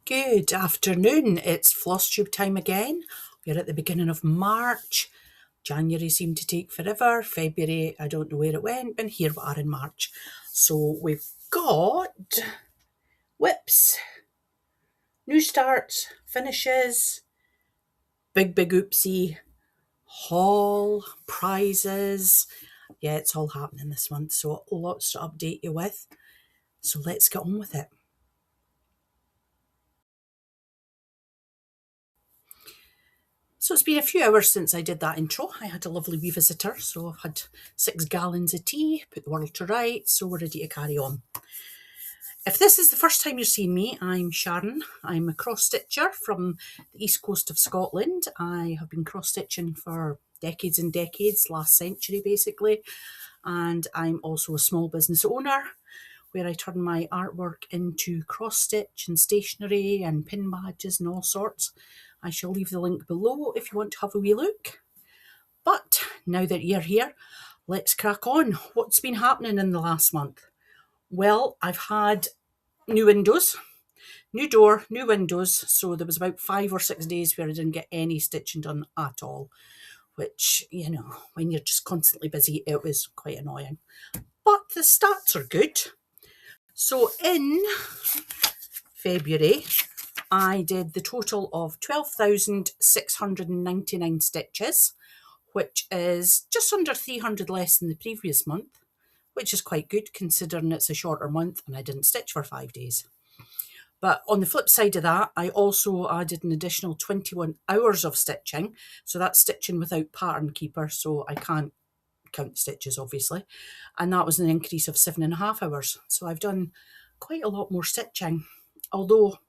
Good afternoon, it's Flosstube time again. We're at the beginning of March. January seemed to take forever. February, I don't know where it went, but here we are in March. So we've got whips, new starts, finishes, big oopsie, haul, prizes. Yeah, it's all happening this month, so lots to update you with. So let's get on with it. So it's been a few hours since I did that intro. I had a lovely wee visitor, so I've had 6 gallons of tea, put the world to rights, so we're ready to carry on. If this is the first time you're seeing me, I'm Sharon. I'm a cross-stitcher from the east coast of Scotland. I have been cross-stitching for decades and decades, last century basically, and I'm also a small business owner where I turn my artwork into cross-stitch and stationery and pin badges and all sorts. I shall leave the link below if you want to have a wee look. But now that you're here, let's crack on. What's been happening in the last month? Well, I've had new windows, new door, new windows. So there was about 5 or 6 days where I didn't get any stitching done at all, which, you know, when you're just constantly busy, it was quite annoying. But the stats are good. So in February, I did the total of 12,699 stitches, which is just under 300 less than the previous month, which is quite good considering it's a shorter month and I didn't stitch for 5 days. But on the flip side of that, I also added an additional 21 hours of stitching. So that's stitching without pattern keeper, so I can't count stitches obviously. And that was an increase of 7.5 hours. So I've done quite a lot more stitching, although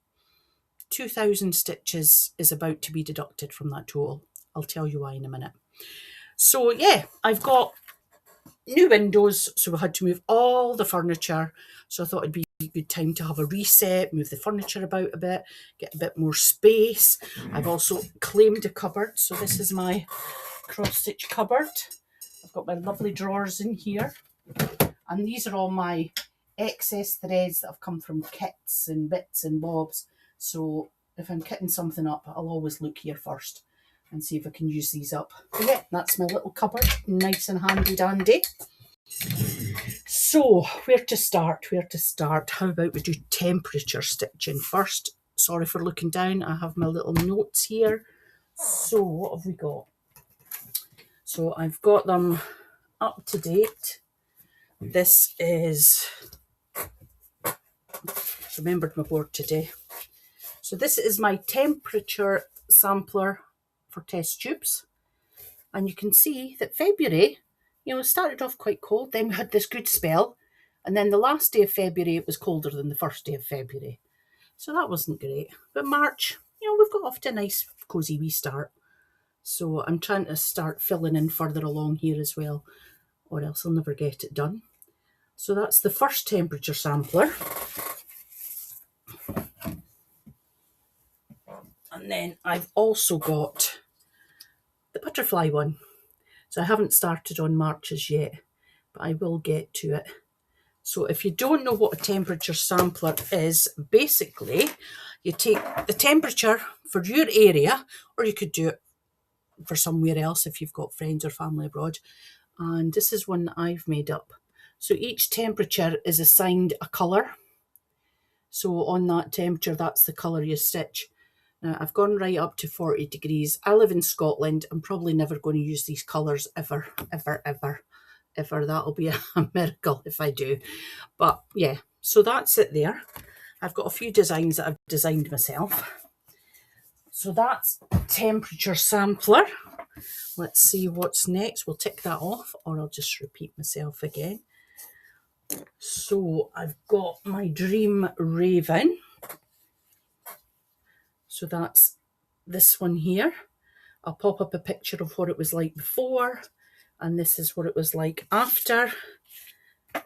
2,000 stitches is about to be deducted from that total. I'll tell you why in a minute. So yeah, I've got new windows, so we had to move all the furniture. So I thought it'd be a good time to have a reset, move the furniture about a bit, get a bit more space. I've also claimed a cupboard. So this is my cross-stitch cupboard. I've got my lovely drawers in here. And these are all my excess threads that have come from kits and bits and bobs. So if I'm kitting something up, I'll always look here first and see if I can use these up. But yeah, that's my little cupboard, nice and handy dandy. So where to start? How about we do temperature stitching first? Sorry for looking down, I have my little notes here. So what have we got? So I've got them up to date. This is, remembered my board today. So this is my temperature sampler for test tubes. And you can see that February, you know, started off quite cold. Then we had this good spell. And then the last day of February, it was colder than the first day of February. So that wasn't great. But March, you know, we've got off to a nice, cosy wee start. So I'm trying to start filling in further along here as well, or else I'll never get it done. So that's the first temperature sampler. And then I've also got the butterfly one. So I haven't started on March's yet, but I will get to it. So if you don't know what a temperature sampler is, basically you take the temperature for your area, or you could do it for somewhere else if you've got friends or family abroad. And this is one that I've made up. So each temperature is assigned a colour. So on that temperature, that's the colour you stitch. Now, I've gone right up to 40 degrees. I live in Scotland. I'm probably never going to use these colours ever. That'll be a miracle if I do. But yeah, so that's it there. I've got a few designs that I've designed myself. So that's temperature sampler. Let's see what's next. We'll tick that off, or I'll just repeat myself again. So I've got my Dream Raven. So that's this one here. I'll pop up a picture of what it was like before, and this is what it was like after.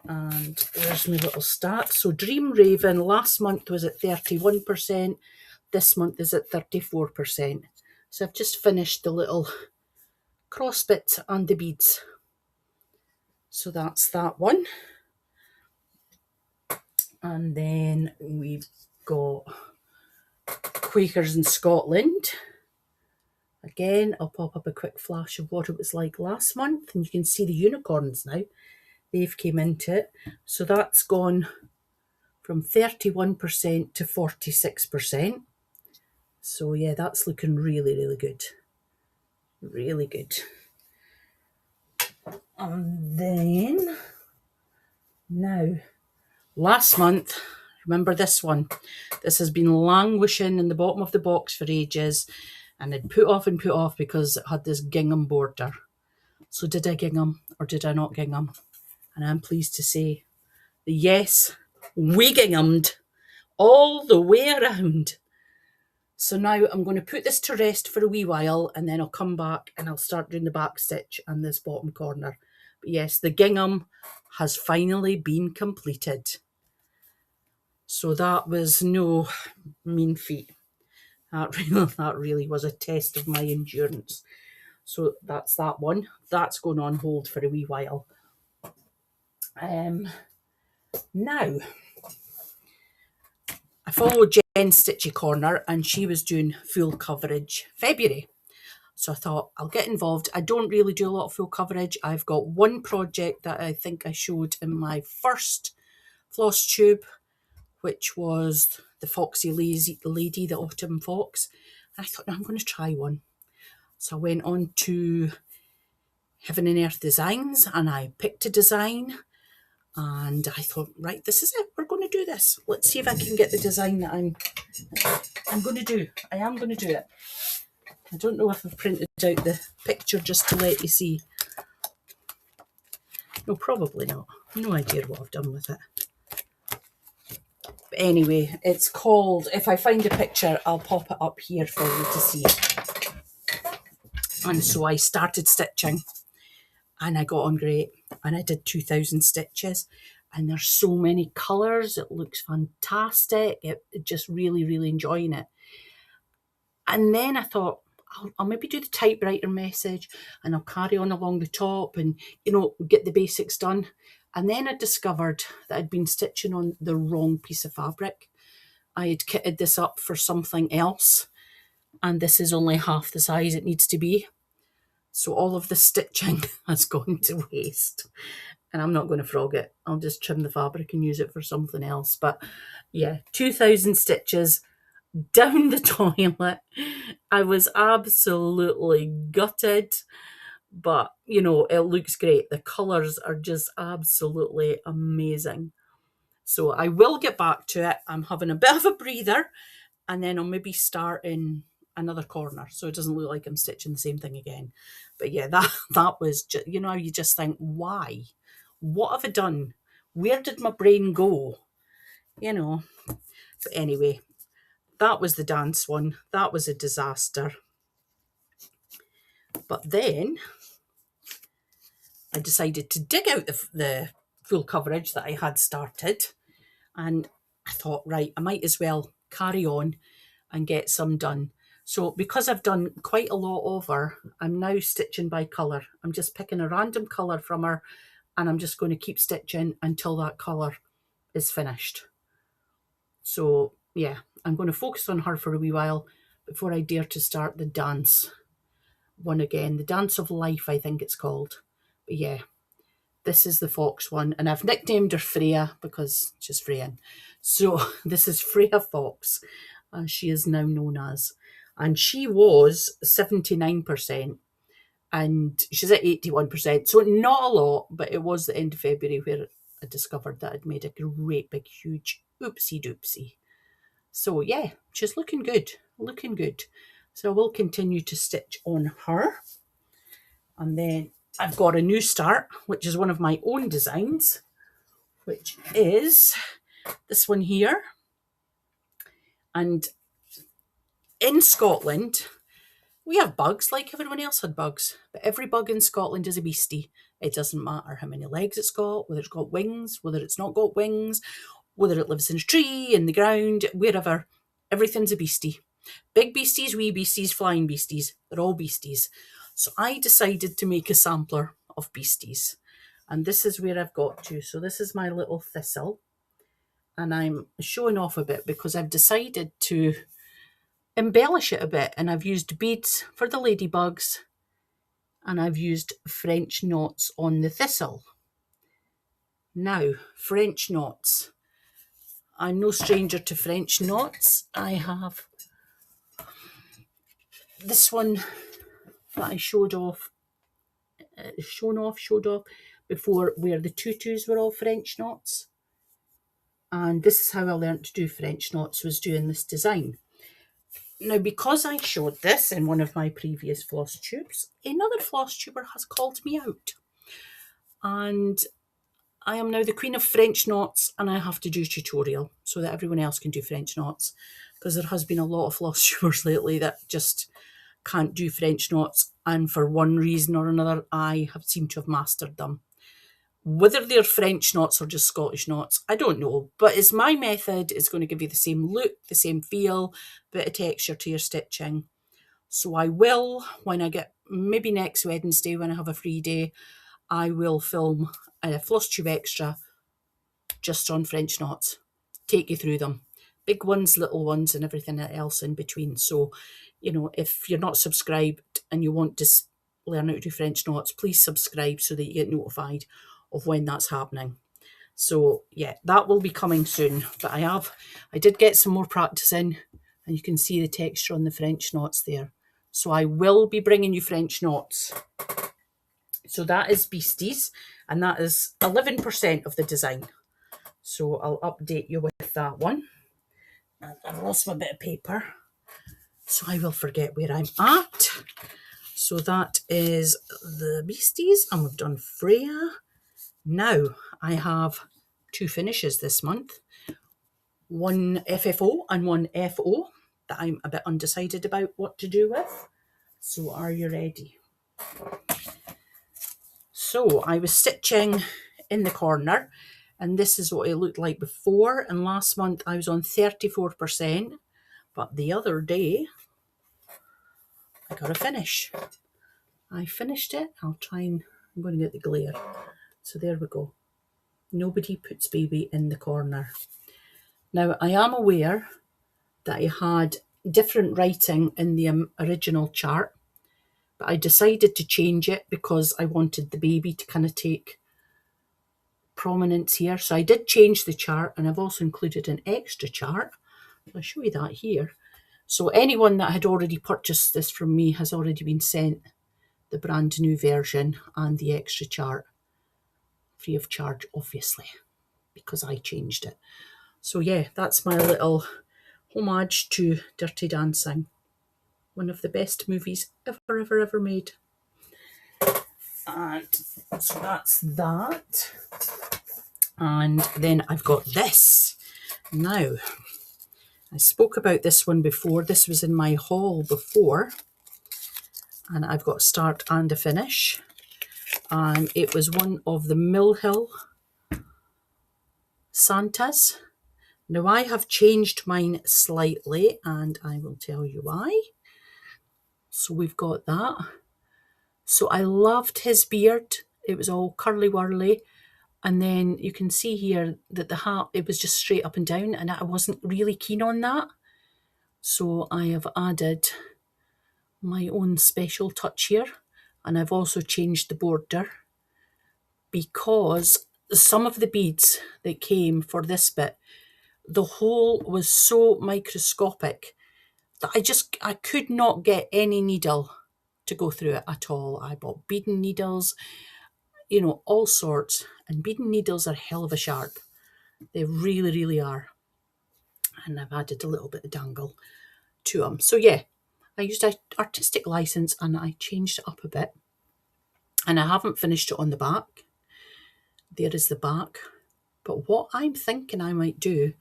And there's my little stats. So Dream Raven last month was at 31%. This month is at 34%. So I've just finished the little cross bits and the beads. So that's that one. And then we've got Quakers in Scotland. Again, I'll pop up a quick flash of what it was like last month, and you can see the unicorns now. They've came into it. So that's gone from 31% to 46%. So yeah, that's looking really, really good. Really good. And then, now, last month, remember this one? This has been languishing in the bottom of the box for ages, and I'd put off and put off because it had this gingham border. So did I gingham or did I not gingham? And I'm pleased to say that yes, we ginghamed all the way around. So now I'm going to put this to rest for a wee while, and then I'll come back and I'll start doing the back stitch and this bottom corner. But yes, the gingham has finally been completed. So that was no mean feat. That really was a test of my endurance. So that's that one. That's going on hold for a wee while. Now, I followed Jen's Stitchy Corner, and she was doing full coverage February. So I thought I'll get involved. I don't really do a lot of full coverage. I've got one project that I think I showed in my first Flosstube, which was the Foxy Lady, the Autumn Fox. And I thought, no, I'm going to try one. So I went on to Heaven and Earth Designs, and I picked a design, and I thought, right, this is it. We're going to do this. Let's see if I can get the design that I'm going to do. I am going to do it. I don't know if I've printed out the picture just to let you see. No, probably not. No idea what I've done with it. But anyway, it's called, if I find a picture, I'll pop it up here for you to see. And so I started stitching, and I got on great, and I did 2,000 stitches, and there's so many colours. It looks fantastic. It just really, really enjoying it. And then I thought, I'll maybe do the typewriter message, and I'll carry on along the top and, you know, get the basics done. And then I discovered that I'd been stitching on the wrong piece of fabric. I had kitted this up for something else, and this is only half the size it needs to be. So all of the stitching has gone to waste, and I'm not going to frog it. I'll just trim the fabric and use it for something else. But yeah, 2,000 stitches down the toilet. I was absolutely gutted, but you know, it looks great. The colours are just absolutely amazing. So I will get back to it. I'm having a bit of a breather, and then I'll maybe start in another corner so it doesn't look like I'm stitching the same thing again. But yeah, that was just, you know, you just think, why? What have I done? Where did my brain go? You know. But anyway, that was the dance one. That was a disaster. But then I decided to dig out the full coverage that I had started, and I thought, right, I might as well carry on and get some done. So because I've done quite a lot of her, I'm now stitching by colour. I'm just picking a random colour from her, and I'm just going to keep stitching until that colour is finished. So yeah, I'm going to focus on her for a wee while before I dare to start the dance one again. The Dance of Life, I think it's called. But yeah, this is the fox one, and I've nicknamed her Freya because she's Freyan. So this is Freya Fox, as she is now known as. And she was 79%, and she's at 81%. So not a lot, but it was the end of February where I discovered that I'd made a great big huge oopsie doopsie. So yeah, she's looking good, looking good. So I will continue to stitch on her. And then I've got a new start, which is one of my own designs, which is this one here. And in Scotland, we have bugs like everyone else had bugs, but every bug in Scotland is a beastie. It doesn't matter how many legs it's got, whether it's got wings, whether it's not got wings, whether it lives in a tree, in the ground, wherever. Everything's a beastie. Big beasties, wee beasties, flying beasties. They're all beasties. So I decided to make a sampler of beasties. And this is where I've got to. So this is my little thistle. And I'm showing off a bit because I've decided to embellish it a bit, and I've used beads for the ladybugs, and I've used French knots on the thistle. Now, French knots. I'm no stranger to French knots. I have this one that I showed off before, where the tutus were all French knots. And this is how I learned to do French knots, was doing this design. Now, because I showed this in one of my previous floss tubes, another floss tuber has called me out. And I am now the queen of French knots, and I have to do a tutorial so that everyone else can do French knots, because there has been a lot of floss tubers lately that just can't do French knots, and for one reason or another I have seemed to have mastered them. Whether they're French knots or just Scottish knots, I don't know, but it's my method. It's going to give you the same look, the same feel, bit of texture to your stitching. So I will, when I get, maybe next Wednesday when I have a free day, I will film a Flosstube extra just on French knots, take you through them. Big ones, little ones, and everything else in between. So, you know, if you're not subscribed and you want to learn how to do French knots, please subscribe so that you get notified of when that's happening. So yeah, that will be coming soon. But I did get some more practice in, and you can see the texture on the French knots there. So I will be bringing you French knots. So that is Beasties, and that is 11% of the design. So I'll update you with that one. And I've lost my bit of paper, so I will forget where I'm at. So that is the Beasties, and we've done Freya. Now I have two finishes this month, one FFO and one FO, that I'm a bit undecided about what to do with. So are you ready? So I was stitching in the corner, and this is what it looked like before, and last month I was on 34%, but the other day I got a finish. I finished it. I'm going to get the glare. So there we go. Nobody puts baby in the corner. Now, I am aware that I had different writing in the original chart, but I decided to change it because I wanted the baby to kind of take prominence here. So I did change the chart, and I've also included an extra chart. I'll show you that here. So anyone that had already purchased this from me has already been sent the brand new version and the extra chart, free of charge, obviously, because I changed it. So yeah, that's my little homage to Dirty Dancing, one of the best movies ever made. And so that's that. And then I've got this. Now, I spoke about this one before. This was in my haul before. And I've got a start and a finish. And it was one of the Mill Hill Santas. Now I have changed mine slightly, and I will tell you why. So we've got that. So I loved his beard. It was all curly whirly. And then you can see here that the hat, it was just straight up and down, and I wasn't really keen on that. So I have added my own special touch here, and I've also changed the border, because some of the beads that came for this bit, the hole was so microscopic that I could not get any needle to go through it at all. I bought beading needles, you know, all sorts, and beading needles are hell of a sharp. They really are. And I've added a little bit of dangle to them. So yeah, I used an artistic license and I changed it up a bit. And I haven't finished it on the back. There is the back. But what I'm thinking I might do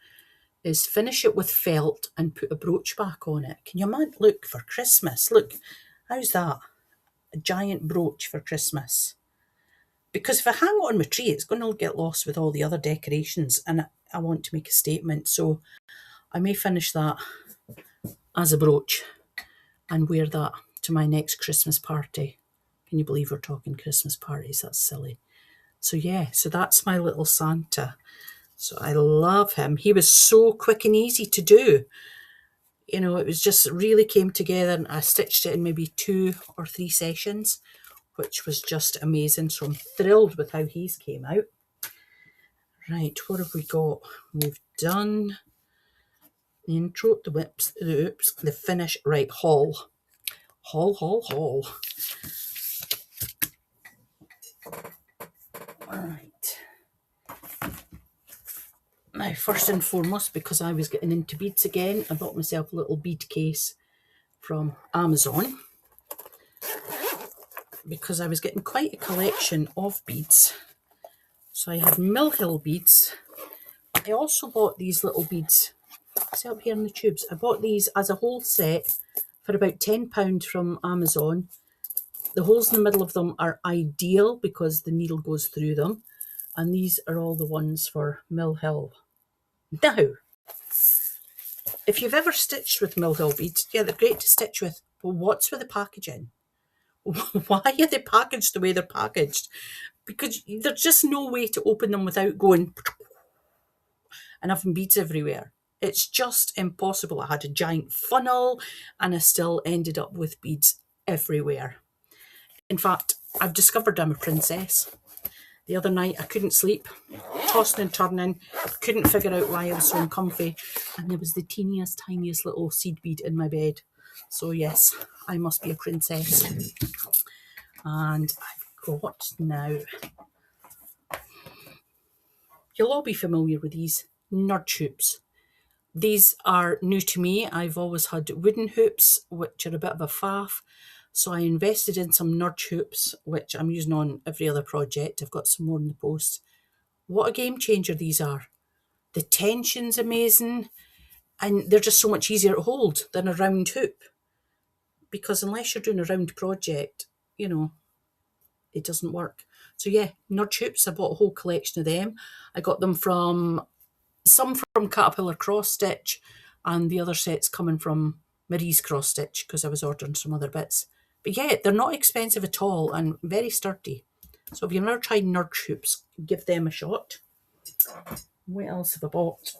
is finish it with felt and put a brooch back on it. Can you imagine? Look, for Christmas. Look, how's that? A giant brooch for Christmas. Because if I hang it on my tree, it's going to get lost with all the other decorations, and I want to make a statement. So I may finish that as a brooch and wear that to my next Christmas party. Can you believe we're talking Christmas parties? That's silly. So yeah, so that's my little Santa. So I love him. He was so quick and easy to do. You know, it was just really came together, and I stitched it in maybe 2 or 3 sessions, which was just amazing. So I'm thrilled with how he's came out. Right, what have we got? We've done the intro, the whips, the oops, the finish. Right, haul. Haul, haul, haul. Right. Now, first and foremost, because I was getting into beads again, I bought myself a little bead case from Amazon because I was getting quite a collection of beads. So I had Mill Hill beads. I also bought these little beads. See up here in the tubes? I bought these as a whole set for about £10 from Amazon. The holes in the middle of them are ideal because the needle goes through them. And these are all the ones for Mill Hill. Now, if you've ever stitched with Mill Hill beads, yeah, they're great to stitch with. But what's with the packaging? Why are they packaged the way they're packaged? Because there's just no way to open them without going and having beads everywhere. It's just impossible. I had a giant funnel and I still ended up with beads everywhere. In fact, I've discovered I'm a princess. The other night I couldn't sleep, tossing and turning, couldn't figure out why I was so uncomfy, and there was the teeniest, tiniest little seed bead in my bed. So yes, I must be a princess. And I've got now, you'll all be familiar with these nudge hoops. These are new to me. I've always had wooden hoops, which are a bit of a faff. So I invested in some nudge hoops, which I'm using on every other project. I've got some more in the post. What a game changer these are. The tension's amazing, and they're just so much easier to hold than a round hoop. Because unless you're doing a round project, you know, it doesn't work. So yeah, nudge hoops, I bought a whole collection of them. I got them from Caterpillar Cross Stitch, and the other set's coming from Marie's Cross Stitch because I was ordering some other bits. But yeah, they're not expensive at all and very sturdy. So if you've never tried nudge hoops, give them a shot. What else have I bought?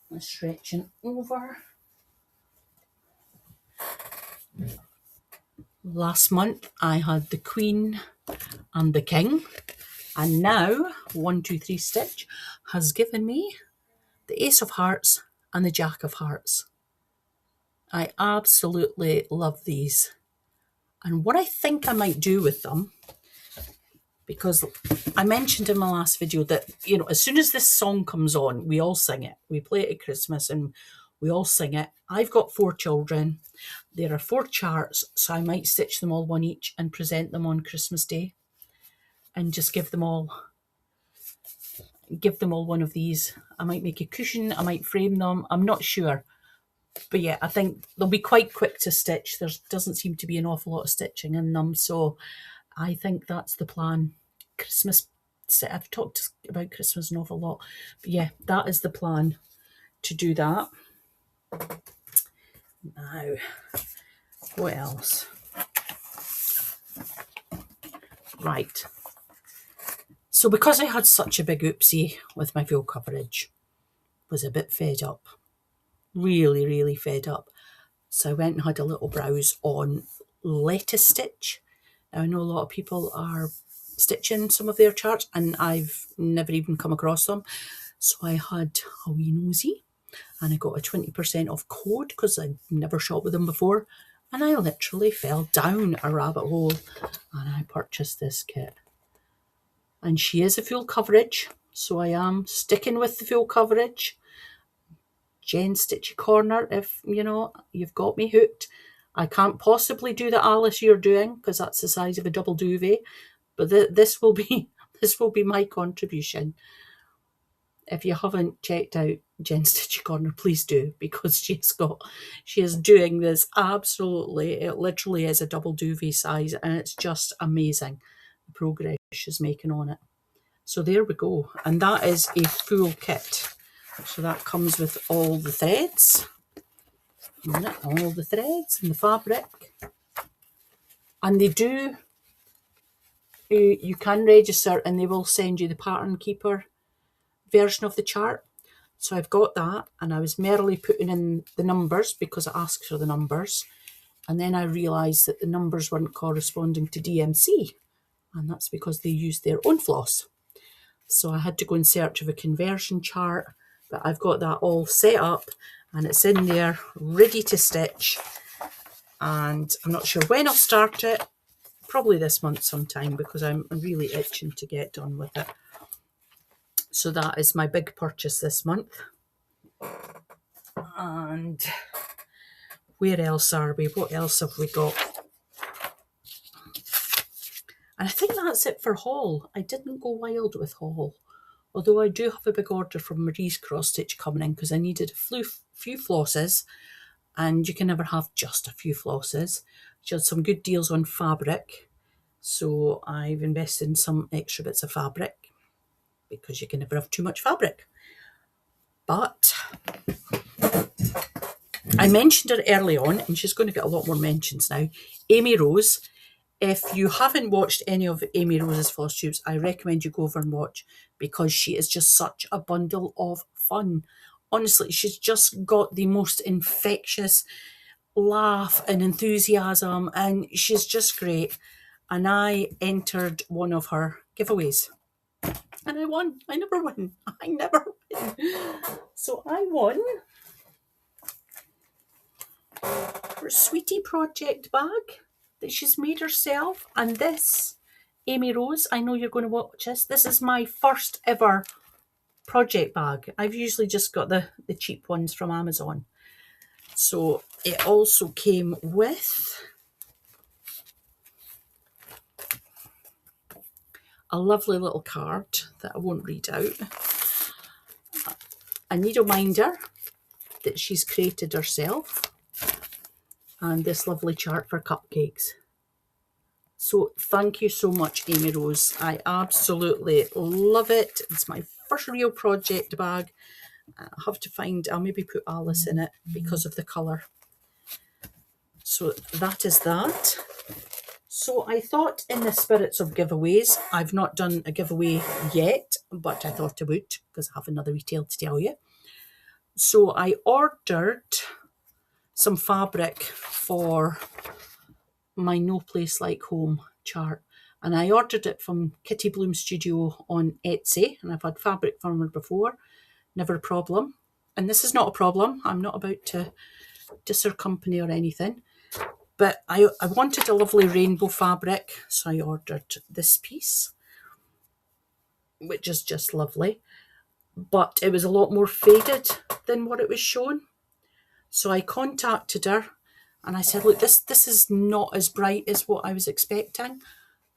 I'm stretching over. Last month I had the Queen and the King, and now 123 Stitch has given me the Ace of Hearts and the Jack of Hearts. I absolutely love these. And what I think I might do with them, because I mentioned in my last video that, you know, as soon as this song comes on, we all sing it. We play it at Christmas and we all sing it. I've got 4 children. There are 4 charts, so I might stitch them all one each and present them on Christmas Day and just give them all one of these. I might make a cushion, I might frame them, I'm not sure. But yeah, I think they'll be quite quick to stitch. There doesn't seem to be an awful lot of stitching in them, so I think that's the plan. Christmas, I've talked about Christmas an awful lot, but yeah, that is the plan, to do that. Now, what else? Right. So because I had such a big oopsie with my veil coverage, was a bit fed up. Really, really fed up. So I went and had a little browse on lettuce stitch. Now I know a lot of people are stitching some of their charts and I've never even come across them. So I had a wee nosy and I got a 20% off code because I'd never shopped with them before. And I literally fell down a rabbit hole and I purchased this kit. And she is a full coverage, so I am sticking with the full coverage. Jen Stitchy Corner, if you know, you've got me hooked. I can't possibly do the Alice you're doing because that's the size of a double duvet, but this will be my contribution. If you haven't checked out Jen Stitchy Corner, please do, because she is doing this absolutely. It literally is a double duvet size, and it's just amazing the progress she's making on it. So there we go, and that is a full kit. So that comes with all the threads, and the fabric. And they do, you can register and they will send you the pattern keeper version of the chart. So I've got that, and I was merrily putting in the numbers because it asks for the numbers. And then I realised that the numbers weren't corresponding to DMC, and that's because they used their own floss. So I had to go in search of a conversion chart, but I've got that all set up and it's in there ready to stitch. And I'm not sure when I'll start it, probably this month sometime, because I'm really itching to get done with it. So that is my big purchase this month. And where else are we? What else have we got? And I think that's it for haul. I didn't go wild with haul, although I do have a big order from Marie's cross stitch coming in because I needed a few flosses, and you can never have just a few flosses. She had some good deals on fabric, so I've invested in some extra bits of fabric because you can never have too much fabric. But I mentioned her early on, and she's going to get a lot more mentions now. Amy Rose. If you haven't watched any of Amy Rose's Flosstubes, I recommend you go over and watch, because she is just such a bundle of fun. Honestly, she's just got the most infectious laugh and enthusiasm, and she's just great. And I entered one of her giveaways, and I won. I never win. So I won her Sweetie Project bag that she's made herself. And this, Amy Rose, I know you're going to watch this. This is my first ever project bag. I've usually just got the cheap ones from Amazon. So it also came with a lovely little card that I won't read out, a needle minder that she's created herself, and this lovely chart for cupcakes. So thank you so much, Amy Rose. I absolutely love it. It's my first real project bag. I have to find, I'll maybe put Alice in it because of the colour. So that is that. So I thought, in the spirits of giveaways, I've not done a giveaway yet, but I thought I would because I have another retail to tell you. So I ordered some fabric for my No Place Like Home chart, and I ordered it from Kitty Bloom Studio on Etsy, and I've had fabric from her before, never a problem. And this is not a problem. I'm not about to diss her company or anything, but I wanted a lovely rainbow fabric, so I ordered this piece, which is just lovely, but it was a lot more faded than what it was shown. So I contacted her and I said, look, this is not as bright as what I was expecting,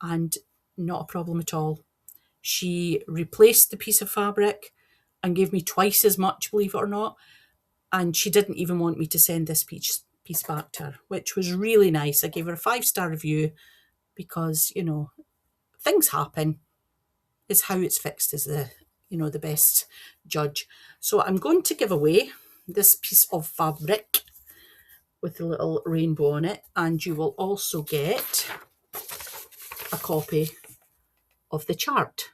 and not a problem at all. She replaced the piece of fabric and gave me twice as much, believe it or not, and she didn't even want me to send this piece back to her, which was really nice. I gave her a 5-star review because, you know, things happen. It's how it's fixed is the best judge. So I'm going to give away this piece of fabric with a little rainbow on it, and you will also get a copy of the chart,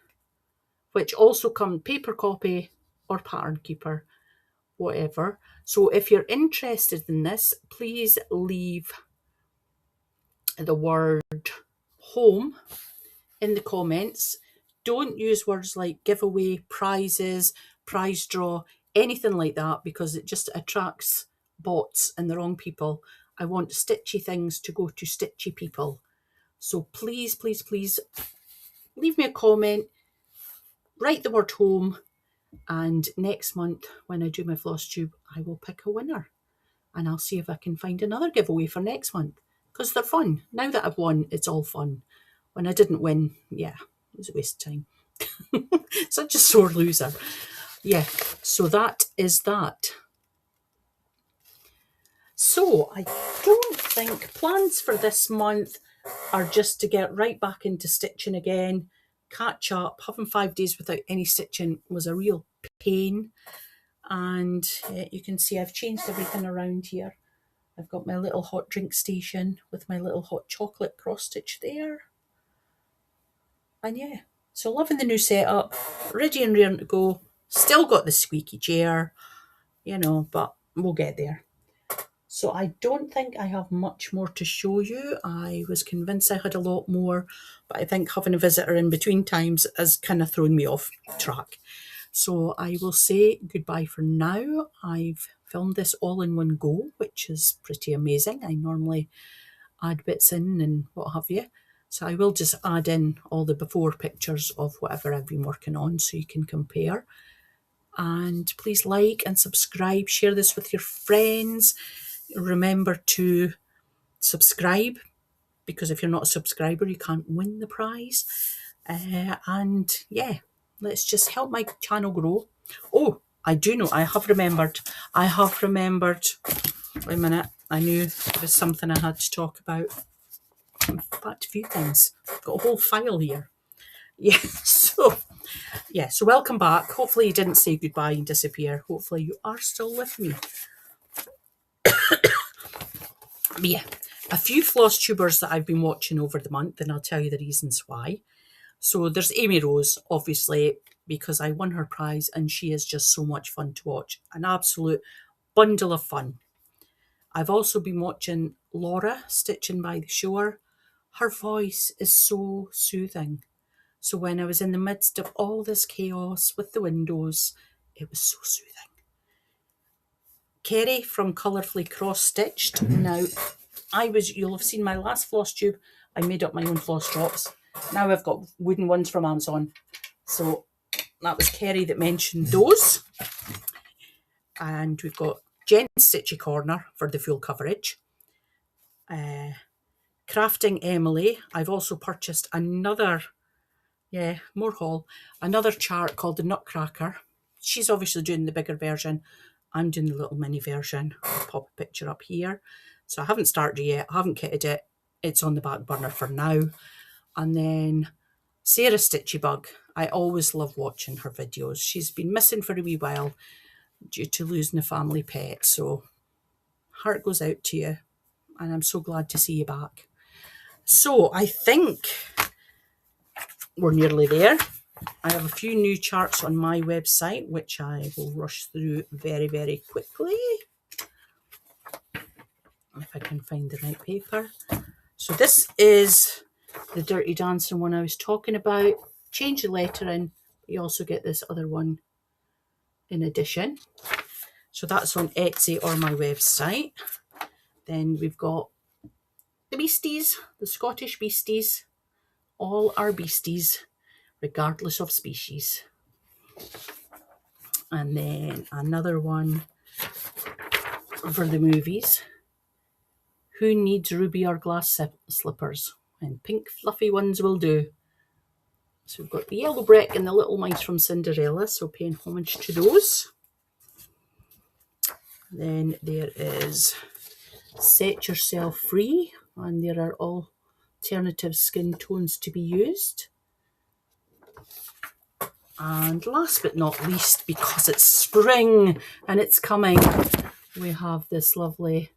which also comes paper copy or pattern keeper, whatever. So if you're interested in this, please leave the word home in the comments. Don't use words like giveaway, prizes, prize draw, anything like that, because it just attracts bots and the wrong people. I want stitchy things to go to stitchy people. So please, please, please leave me a comment, write the word home, and next month when I do my Flosstube, I will pick a winner. And I'll see if I can find another giveaway for next month, because they're fun. Now that I've won, it's all fun. When I didn't win, yeah, it was a waste of time. Such a sore loser. Yeah, so that is that. So I don't think plans for this month are just to get right back into stitching again, catch up. Having 5 days without any stitching was a real pain. And you can see I've changed everything around here. I've got my little hot drink station with my little hot chocolate cross stitch there. And yeah, so loving the new setup, ready and rearing to go, Still got the squeaky chair, you know, but we'll get there. So I don't think I have much more to show you. I was convinced I had a lot more, but I think having a visitor in between times has kind of thrown me off track. So I will say goodbye for now. I've filmed this all in one go, which is pretty amazing. I normally add bits in and what have you. So I will just add in all the before pictures of whatever I've been working on so you can compare. And please like and subscribe, share this with your friends. Remember to subscribe, because if you're not a subscriber, you can't win the prize. And yeah, let's just help my channel grow. Oh, I do know, I have remembered. Wait a minute, I knew it was something I had to talk about. In fact, a few things. I've got a whole file here. Yeah, so welcome back. Hopefully you didn't say goodbye and disappear. Hopefully you are still with me. But yeah, a few Flosstubers that I've been watching over the month, and I'll tell you the reasons why. So there's Amy Rose, obviously, because I won her prize and she is just so much fun to watch. An absolute bundle of fun. I've also been watching Laura, Stitching by the Shore. Her voice is so soothing. So when I was in the midst of all this chaos with the windows, it was so soothing. Kerry from Colourfully Cross Stitched. Now, you'll have seen my last floss tube. I made up my own floss drops. Now I've got wooden ones from Amazon. So that was Kerry that mentioned those. And we've got Jen's Stitchy Corner for the full coverage. Crafting Emily. I've also purchased another chart called the Nutcracker. She's obviously doing the bigger version. I'm doing the little mini version. I'll pop a picture up here. So I haven't started yet. I haven't kitted it. It's on the back burner for now. And then Sarah Stitchy Bug. I always love watching her videos. She's been missing for a wee while due to losing a family pet. So heart goes out to you. And I'm so glad to see you back. So I think we're nearly there. I have a few new charts on my website, which I will rush through very, very quickly. If I can find the right paper. So this is the Dirty Dancing one I was talking about. Change the lettering. You also get this other one in addition. So that's on Etsy or my website. Then we've got the Beasties, the Scottish Beasties. All are Beasties, regardless of species. And then another one for the movies. Who needs ruby or glass slippers? And pink fluffy ones will do. So we've got the yellow brick and the little mice from Cinderella, so paying homage to those. Then there is Set Yourself Free, and there are alternative skin tones to be used. And last but not least, because it's spring and it's coming, we have this lovely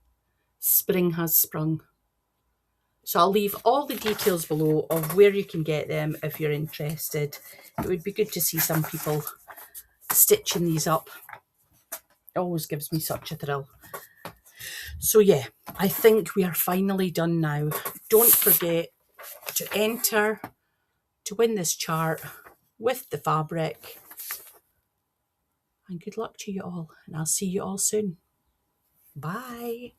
Spring Has Sprung. So I'll leave all the details below of where you can get them if you're interested. It would be good to see some people stitching these up. It always gives me such a thrill. So yeah, I think we are finally done now. Don't forget to enter to win this chart with the fabric. And good luck to you all, and I'll see you all soon. Bye.